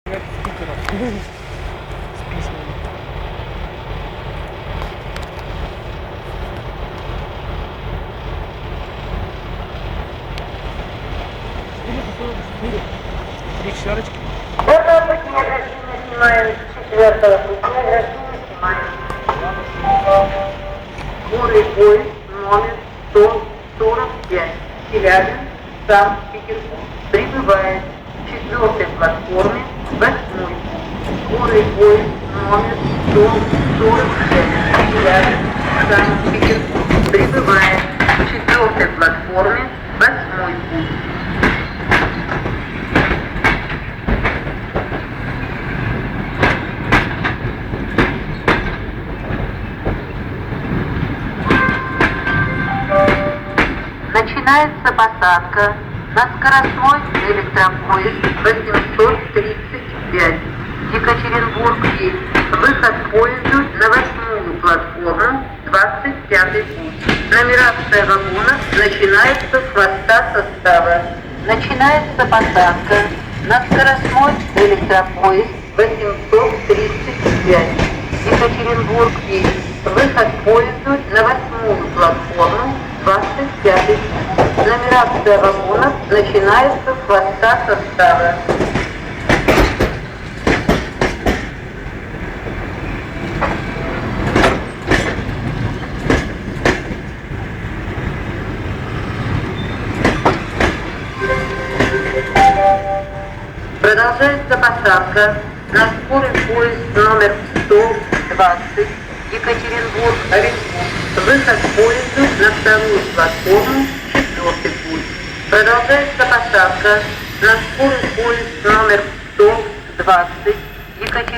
Привет с Питера. С письмами. Три шарочки. Можно быть неограниченно снимаем с 4-го пути, неограниченно снимаем. Скорый поезд номер 145, Челябинск, Санкт-Петербург. Прибывает к 4-й платформе 8-й. Скорый поезд номер 145, Челябинск, Санкт-Петербург. Прибывает к 4-й платформе 8-й путь. Начинается посадка на скоростной электропоезд 835 Екатеринбург-Есть. Выход поезду на 8-ю платформу 25-й путь. Нумерация вагонов начинается с хвоста состава. Начинается посадка на скоростной электропоезд 835 Екатеринбург-Есть. Выход поезду на 8-ю платформу 25-й путь. Нумерация вагонов начинается с хвоста состава. Продолжается посадка на скорый поезд номер 120 Екатеринбург-Оренбург. Выход поезду на 2-ю платформу 4-й путь. Продолжается посадка на скорый поезд номер 120 Екатеринбург.